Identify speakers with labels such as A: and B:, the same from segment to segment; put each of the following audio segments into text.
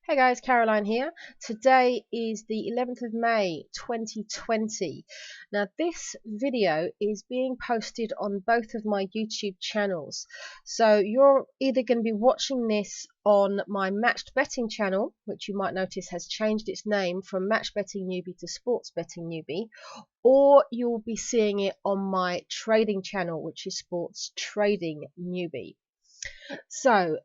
A: Hey guys, Caroline here. Today is the 11th of May 2020. Now this video is being posted on both of my YouTube channels. So you're either going to be watching this on my Matched Betting channel, which you might notice has changed its name from Match Betting Newbie to Sports Betting Newbie, or you'll be seeing it on my trading channel, which is Sports Trading Newbie. So,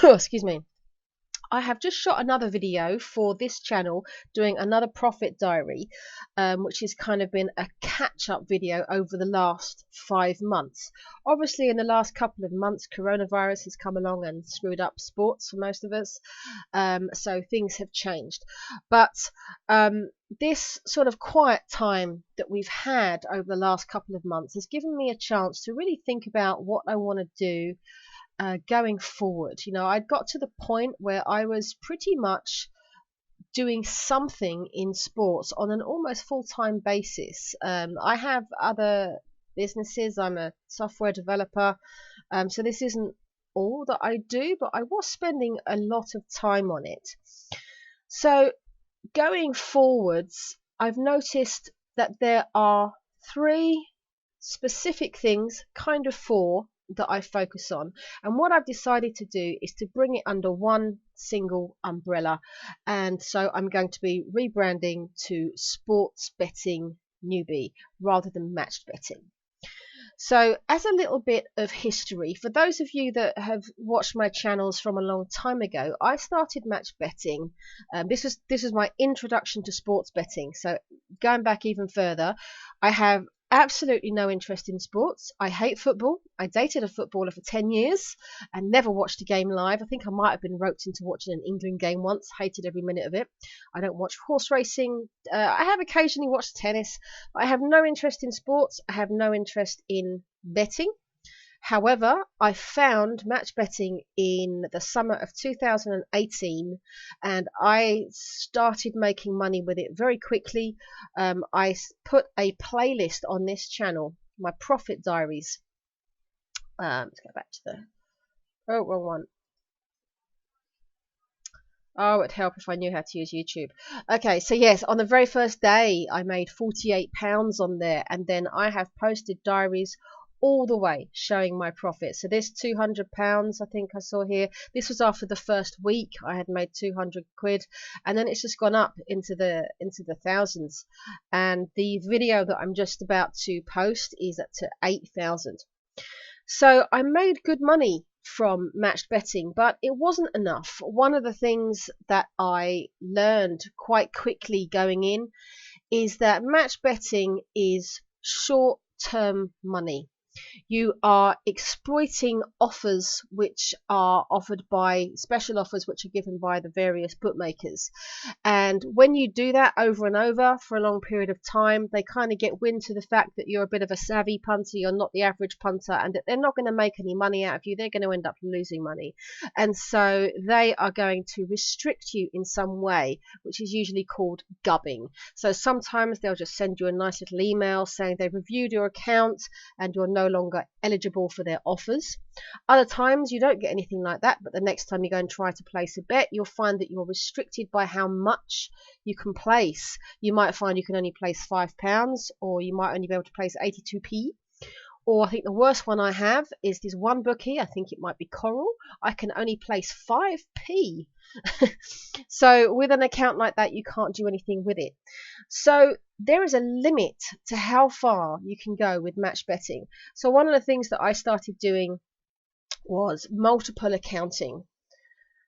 A: excuse me. I have just shot another video for this channel doing another profit diary, which has kind of been a catch-up video over the last 5 months. Obviously, in the last couple of months, coronavirus has come along and screwed up sports for most of us, so things have changed. But this sort of quiet time that we've had over the last couple of months has given me a chance to really think about what I want to do going forward. I got to the point where I was pretty much doing something in sports on an almost full-time basis. I have other businesses. I'm a software developer, so this isn't all that I do, but I was spending a lot of time on it. So going forwards, I've noticed that there are 3 specific things, kind of 4, that I focus on, and what I've decided to do is to bring it under one single umbrella, and so I'm going to be rebranding to Sports Betting Newbie rather than Matched Betting. So as a little bit of history, for those of you that have watched my channels from a long time ago, I started match betting. This was my introduction to sports betting. So going back even further, I have absolutely no interest in sports. I hate football. I dated a footballer for 10 years and never watched a game live. I think I might have been roped into watching an England game once. Hated every minute of it. I don't watch horse racing. I have occasionally watched tennis, but I have no interest in sports. I have no interest in betting. However, I found match betting in the summer of 2018 and I started making money with it very quickly. I put a playlist on this channel, my profit diaries. Let's go back to the wrong one. Oh, it'd help if I knew how to use YouTube. Okay, so yes, on the very first day I made £48 on there, and then I have posted diaries all the way showing my profit. So this £200 I think I saw here, this was after the first week. I had made 200 quid, and then it's just gone up into the thousands, and the video that I'm just about to post is up to 8,000. So I made good money from matched betting, but it wasn't enough. One of the things that I learned quite quickly going in is that match betting is short-term money. You are exploiting offers which are offered by special offers which are given by the various bookmakers, and when you do that over and over for a long period of time, they kind of get wind to the fact that you're a bit of a savvy punter, you're not the average punter, and that they're not going to make any money out of you. They're going to end up losing money, and so they are going to restrict you in some way, which is usually called gubbing. So sometimes they'll just send you a nice little email saying they've reviewed your account and you're no longer eligible for their offers. Other times you don't get anything like that, but the next time you go and try to place a bet, you'll find that you're restricted by how much you can place. You might find you can only place £5, or you might only be able to place 82p. Or I think the worst one I have is this one bookie, I think it might be Coral. I can only place 5p. So with an account like that, you can't do anything with it. So there is a limit to how far you can go with match betting. So one of the things that I started doing was multiple accounting.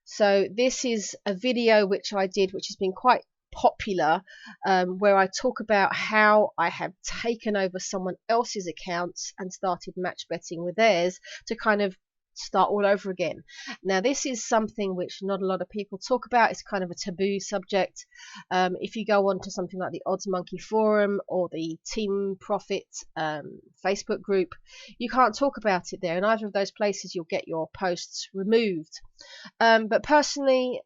A: So this is a video which I did, which has been quite popular, where I talk about how I have taken over someone else's accounts and started match betting with theirs to kind of start all over again. Now this is something which not a lot of people talk about. It's kind of a taboo subject. If you go on to something like the Odds Monkey forum or the Team Profit Facebook group, you can't talk about it there. In either of those places you'll get your posts removed. But personally,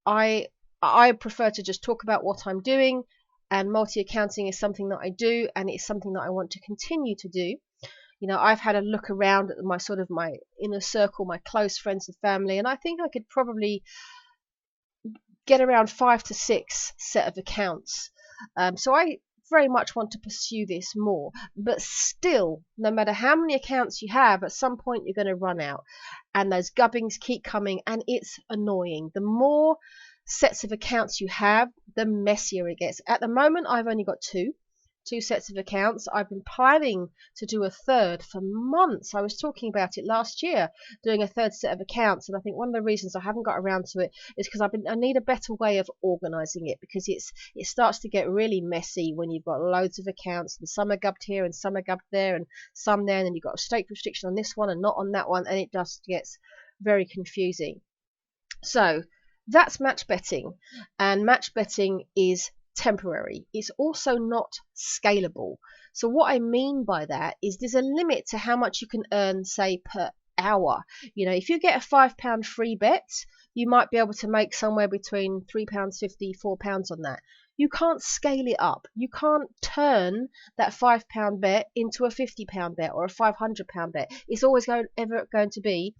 A: I prefer to just talk about what I'm doing, and multi-accounting is something that I do, and it's something that I want to continue to do. I've had a look around at my inner circle, my close friends and family, and I think I could probably get around 5 to 6 set of accounts. So I very much want to pursue this more, but still, no matter how many accounts you have, at some point you're going to run out, and those gubbins keep coming, and it's annoying. The more sets of accounts you have, the messier it gets. At the moment, I've only got two sets of accounts. I've been planning to do a third for months. I was talking about it last year, doing a third set of accounts, and I think one of the reasons I haven't got around to it is because I need a better way of organizing it, because it starts to get really messy when you've got loads of accounts and some are gubbed here and some are gubbed there and some there, and then you've got a stake restriction on this one and not on that one, and it just gets very confusing. So that's match betting, and match betting is temporary. It's also not scalable. So what I mean by that is there's a limit to how much you can earn, say, per hour. You know, if you get a £5 free bet, you might be able to make somewhere between £3.50, £4 on that. You can't scale it up. You can't turn that £5 bet into a £50 bet or a £500 bet. It's always ever going to be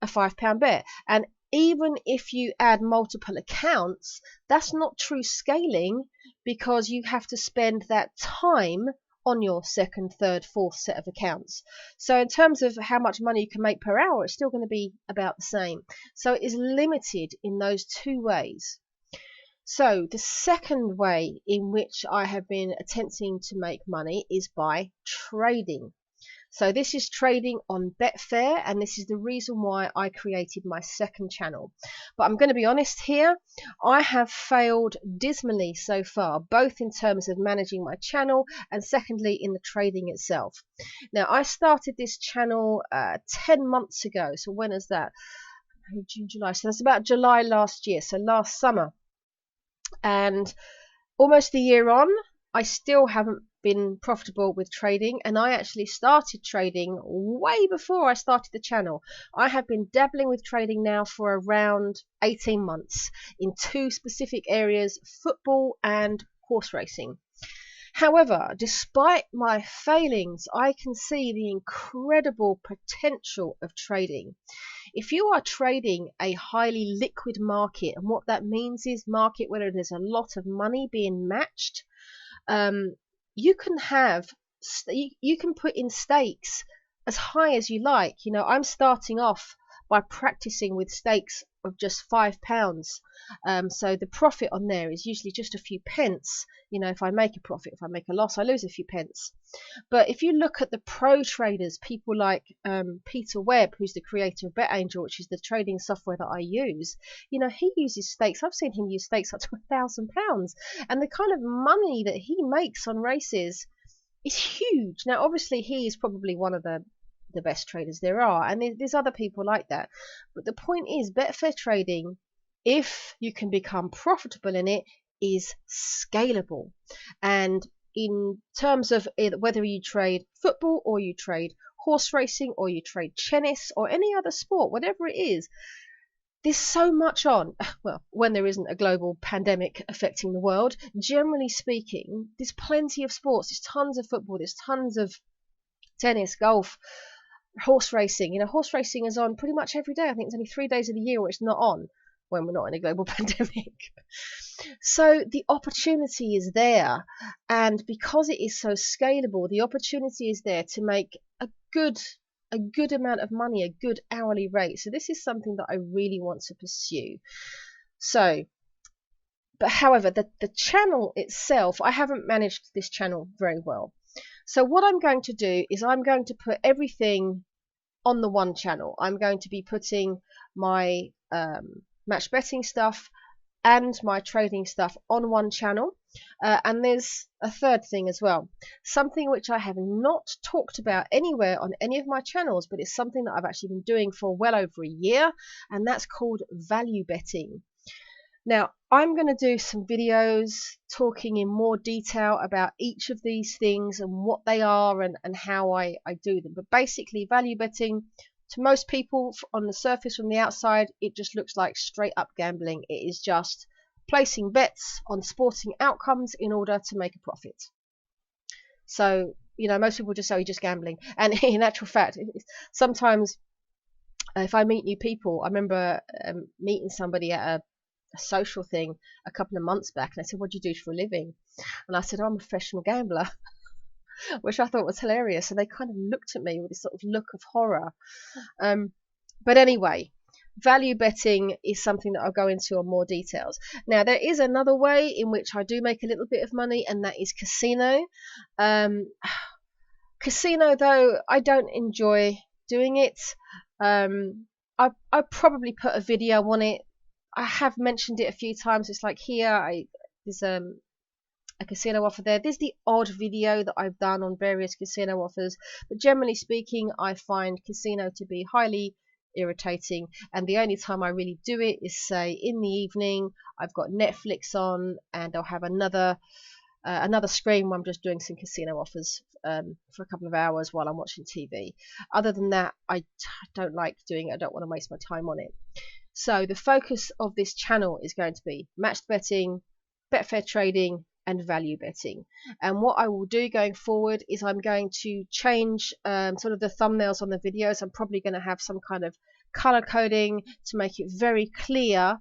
A: a £5 bet. And even if you add multiple accounts, that's not true scaling, because you have to spend that time on your second, third, fourth set of accounts. So in terms of how much money you can make per hour, it's still going to be about the same. So it is limited in those two ways. So the second way in which I have been attempting to make money is by trading. So this is trading on Betfair, and this is the reason why I created my second channel. But I'm going to be honest here, I have failed dismally so far, both in terms of managing my channel and secondly in the trading itself. Now, I started this channel 10 months ago. So when is that? June, July. So that's about July last year, so last summer. And almost a year on, I still haven't been profitable with trading, and I actually started trading way before I started the channel. I have been dabbling with trading now for around 18 months in two specific areas: football and horse racing. However, despite my failings, I can see the incredible potential of trading. If you are trading a highly liquid market, and what that means is market where there's a lot of money being matched, you can put in stakes as high as you like. You know, I'm starting off by practicing with stakes of just £5. So the profit on there is usually just a few pence. You know, if I make a profit, if I make a loss, I lose a few pence. But if you look at the pro traders, people like Peter Webb, who's the creator of BetAngel, which is the trading software that I use, you know, he uses stakes. I've seen him use stakes up to £1,000, and the kind of money that he makes on races is huge. Now, obviously, he is probably one of the best traders there are, and there's other people like that. But the point is, Betfair trading, if you can become profitable in it, is scalable. And in terms of whether you trade football or you trade horse racing or you trade tennis or any other sport, whatever it is, there's so much on. Well, when there isn't a global pandemic affecting the world, generally speaking, there's plenty of sports. There's tons of football, there's tons of tennis, golf, horse racing. You know, horse racing is on pretty much every day. I think it's only 3 days of the year where it's not on, when we're not in a global pandemic. So the opportunity is there, and because it is so scalable, the opportunity is there to make a good amount of money, a good hourly rate. So this is something that I really want to pursue. So, but however, the channel itself, I haven't managed this channel very well. So what I'm going to do is I'm going to put everything on the one channel. I'm going to be putting my match betting stuff and my trading stuff on one channel. And there's a third thing as well, something which I have not talked about anywhere on any of my channels, but it's something that I've actually been doing for well over a year, and that's called value betting. Now, I'm going to do some videos talking in more detail about each of these things and what they are and how I do them. But basically, value betting, to most people on the surface from the outside, it just looks like straight up gambling. It is just placing bets on sporting outcomes in order to make a profit. So, you know, most people just say you're just gambling. And in actual fact, sometimes if I meet new people, I remember meeting somebody at social thing a couple of months back, and they said, "What do you do for a living?" And I said, "Oh, I'm a professional gambler," which I thought was hilarious. And they kind of looked at me with this sort of look of horror. But anyway, value betting is something that I'll go into on more details. Now, there is another way in which I do make a little bit of money, and that is casino. Casino, though, I don't enjoy doing it. I probably put a video on it. I have mentioned it a few times. It's like here, there's a casino offer there. There's the odd video that I've done on various casino offers, but generally speaking, I find casino to be highly irritating, and the only time I really do it is, say, in the evening. I've got Netflix on, and I'll have another screen where I'm just doing some casino offers for a couple of hours while I'm watching TV. Other than that, I don't like doing it. I don't want to waste my time on it. So the focus of this channel is going to be matched betting, Betfair trading, and value betting. And what I will do going forward is I'm going to change sort of the thumbnails on the videos. I'm probably going to have some kind of color coding to make it very clear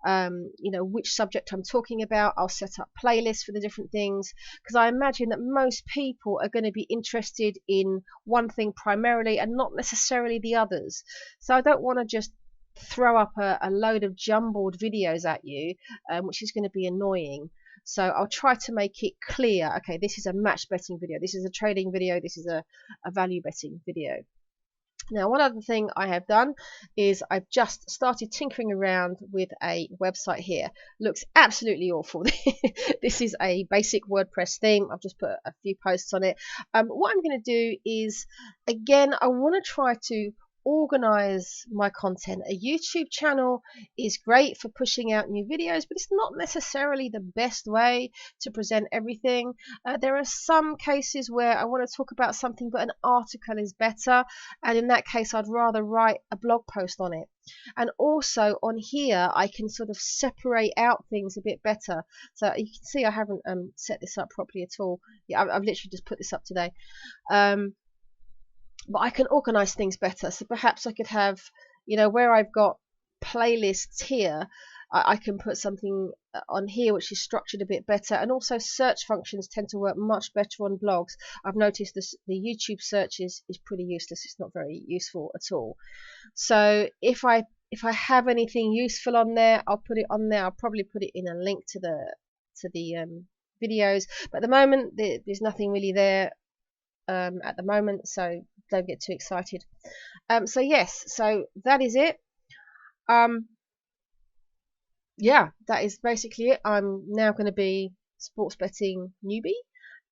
A: which subject I'm talking about. I'll set up playlists for the different things, because I imagine that most people are going to be interested in one thing primarily and not necessarily the others. So I don't want to just throw up a load of jumbled videos at you, which is going to be annoying. So I'll try to make it clear, okay, this is a match betting video, this is a trading video, this is a value betting video. Now, one other thing I have done is I've just started tinkering around with a website here. Looks absolutely awful. This is a basic WordPress theme. I've just put a few posts on it. What I'm going to do is, again, I want to try to organize my content. A YouTube channel is great for pushing out new videos, but it's not necessarily the best way to present everything. There are some cases where I want to talk about something, but an article is better, and in that case I'd rather write a blog post on it. And also on here I can sort of separate out things a bit better. So you can see I haven't set this up properly at all. Yeah, I've literally just put this up today. But I can organize things better. So perhaps I could have, where I've got playlists here, I can put something on here which is structured a bit better. And also search functions tend to work much better on blogs. I've noticed the YouTube search is pretty useless. It's not very useful at all. So if I have anything useful on there, I'll put it on there. I'll probably put it in a link to the videos. But at the moment, there's nothing really there at the moment, so don't get too excited. So yes, so that is it. Yeah, that is basically it. I'm now going to be sports betting newbie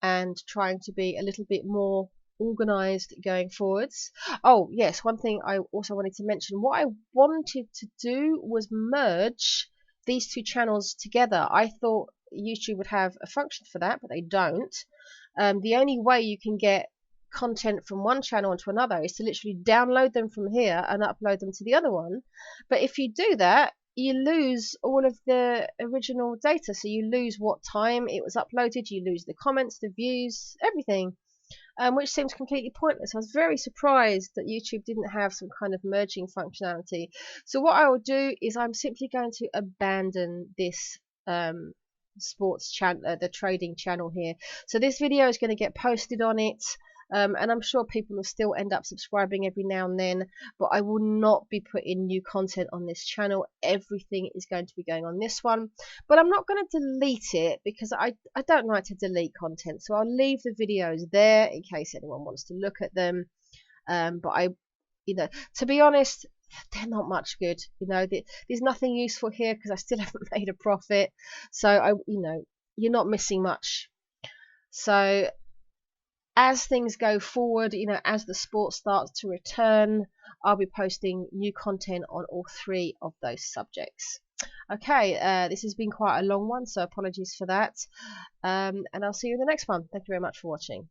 A: and trying to be a little bit more organized going forwards. Oh yes, one thing I also wanted to mention, what I wanted to do was merge these two channels together. I thought YouTube would have a function for that, but they don't. The only way you can get content from one channel onto another is to literally download them from here and upload them to the other one. But if you do that, you lose all of the original data. So you lose what time it was uploaded, you lose the comments, the views, everything, which seems completely pointless. I was very surprised that YouTube didn't have some kind of merging functionality. So what I will do is I'm simply going to abandon this sports channel, the trading channel here. So this video is going to get posted on it. And I'm sure people will still end up subscribing every now and then, but I will not be putting new content on this channel. Everything is going to be going on this one, but I'm not going to delete it because I don't like to delete content, so I'll leave the videos there in case anyone wants to look at them. But to be honest, they're not much good. There's nothing useful here because I still haven't made a profit, so you're not missing much. So as things go forward, as the sport starts to return, I'll be posting new content on all three of those subjects. Okay, this has been quite a long one, so apologies for that. And I'll see you in the next one. Thank you very much for watching.